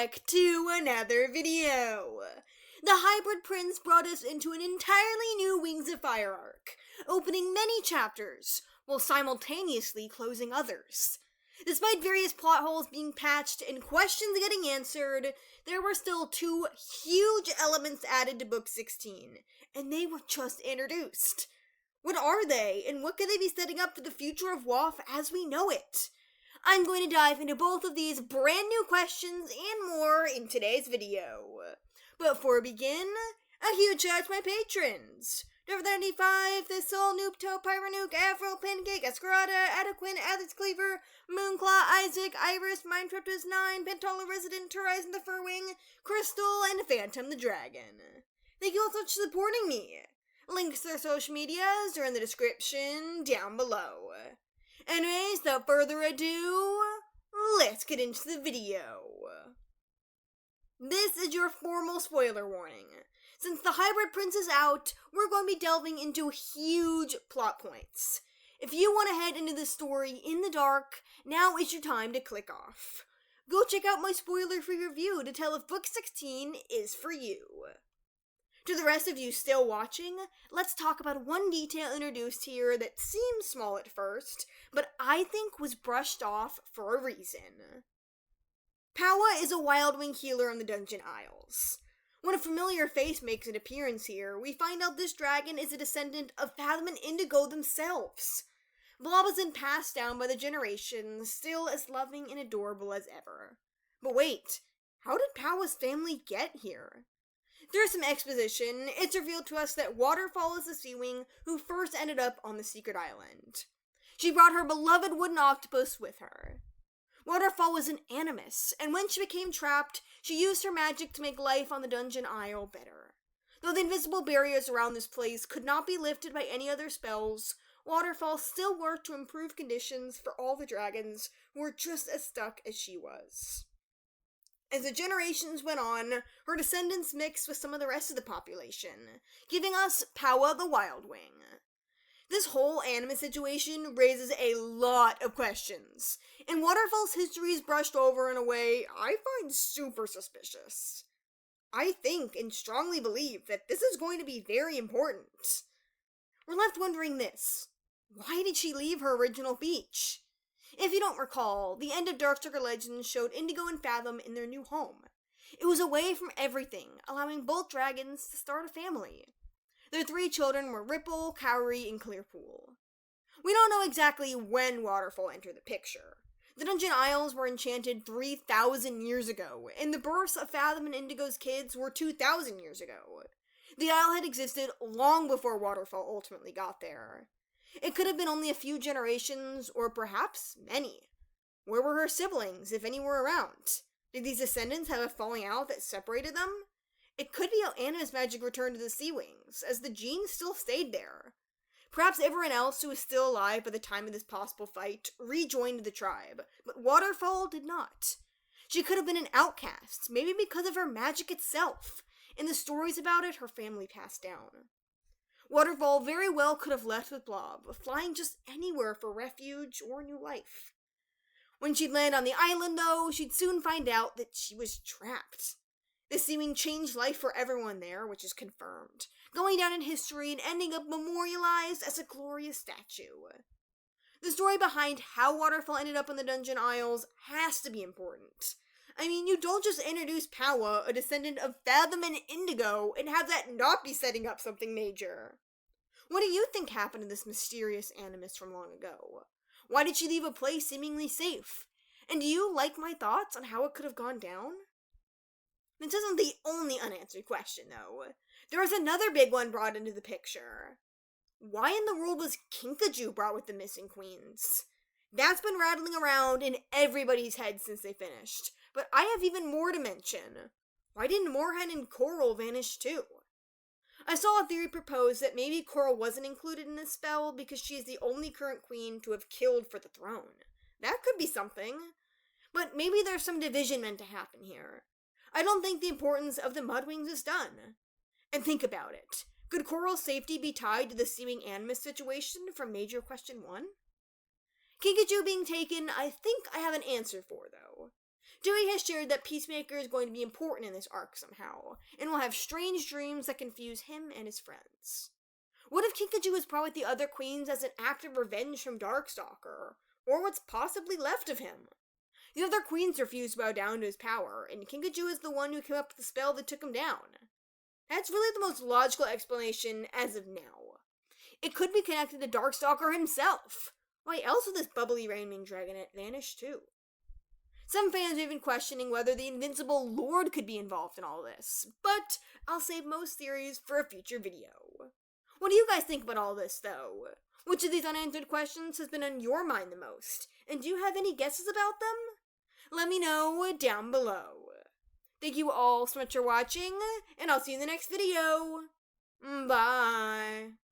back to another video. The Hybrid Prince brought us into an entirely new Wings of Fire arc, opening many chapters, while simultaneously closing others. Despite various plot holes being patched and questions getting answered, there were still two huge elements added to Book 16, and they were just introduced. What are they, and what could they be setting up for the future of WAF as we know it? I'm going to dive into both of these brand new questions and more in today's video. But before we begin, a huge shout out to my patrons! Derver95, Thistle, Noobto, Pyronuke, Afro, Pancake, Escarada, Adequin, Alex Cleaver, Moonclaw, Isaac, Iris, Minecraft9, Pantala Resident, Horizon the Furwing, Crystal, and Phantom the Dragon. Thank you all so much for supporting me. Links to their social medias are in the description down below. Anyways, without further ado, let's get into the video. This is your formal spoiler warning. Since the Hybrid Prince is out, we're going to be delving into huge plot points. If you want to head into the story in the dark, now is your time to click off. Go check out my spoiler-free review to tell if Book 16 is for you. To the rest of you still watching, let's talk about one detail introduced here that seems small at first, but I think was brushed off for a reason. 𝙈𝙤𝙍𝙬 is a wild-wing healer in the Dungeon Isles. When a familiar face makes an appearance here, we find out this dragon is a descendant of Fathom and Indigo themselves. 𝙈𝙊𝙍𝙬 has been passed down by the generations, still as loving and adorable as ever. But wait, how did 𝙈𝙬𝙍's family get here? Through some exposition, it's revealed to us that Waterfall is the SeaWing who first ended up on the secret island. She brought her beloved wooden octopus with her. Waterfall was an animus, and when she became trapped, she used her magic to make life on the Dungeon Isle better. Though the invisible barriers around this place could not be lifted by any other spells, Waterfall still worked to improve conditions for all the dragons who were just as stuck as she was. As the generations went on, her descendants mixed with some of the rest of the population, giving us 𝙈𝙬𝙍 the Wild Wing. This whole anime situation raises a lot of questions, and Waterfall's history is brushed over in a way I find super suspicious. I think and strongly believe that this is going to be very important. We're left wondering this: why did she leave her original beach? If you don't recall, the end of Darkstalker Legends showed Indigo and Fathom in their new home. It was away from everything, allowing both dragons to start a family. Their three children were Ripple, Cowrie, and Clearpool. We don't know exactly when Waterfall entered the picture. The Dungeon Isles were enchanted 3,000 years ago, and the births of Fathom and Indigo's kids were 2,000 years ago. The Isle had existed long before Waterfall ultimately got there. It could have been only a few generations, or perhaps many. Where were her siblings, if any were around? Did these descendants have a falling out that separated them? It could be how Animus magic returned to the SeaWings, as the genes still stayed there. Perhaps everyone else who was still alive by the time of this possible fight rejoined the tribe, but Waterfall did not. She could have been an outcast, maybe because of her magic itself, and the stories about it her family passed down. Waterfall very well could have left with 𝙈𝙁𝙍, flying just anywhere for refuge or new life. When she'd land on the island, though, she'd soon find out that she was trapped. The SeaWing changed life for everyone there, which is confirmed, going down in history and ending up memorialized as a glorious statue. The story behind how Waterfall ended up in the Dungeon Isles has to be important. I mean, you don't just introduce 𝙈𝙬𝙍, a descendant of Fathom and Indigo, and have that not be setting up something major. What do you think happened to this mysterious animus from long ago? Why did she leave a place seemingly safe? And do you like my thoughts on how it could have gone down? This isn't the only unanswered question, though. There is another big one brought into the picture. Why in the world was Kinkajou brought with the missing queens? That's been rattling around in everybody's head since they finished, but I have even more to mention. Why didn't Moorhen and Coral vanish too? I saw a theory proposed that maybe Coral wasn't included in this spell because she is the only current queen to have killed for the throne. That could be something. But maybe there's some division meant to happen here. I don't think the importance of the Mudwings is done. And think about it. Could Coral's safety be tied to the SeaWing Animus situation from Major Question 1? Kinkajou being taken, I think I have an answer for, though. Dewey has shared that Peacemaker is going to be important in this arc somehow, and will have strange dreams that confuse him and his friends. What if Kinkajou is brought with the other queens as an act of revenge from Darkstalker, or what's possibly left of him? The other queens refuse to bow down to his power, and Kinkajou is the one who came up with the spell that took him down. That's really the most logical explanation as of now. It could be connected to Darkstalker himself. Why else would this bubbly Rainwing Dragonet vanish too? Some fans are even questioning whether the Invincible Lord could be involved in all this, but I'll save most theories for a future video. What do you guys think about all this, though? Which of these unanswered questions has been on your mind the most, and do you have any guesses about them? Let me know down below. Thank you all so much for watching, and I'll see you in the next video. Bye.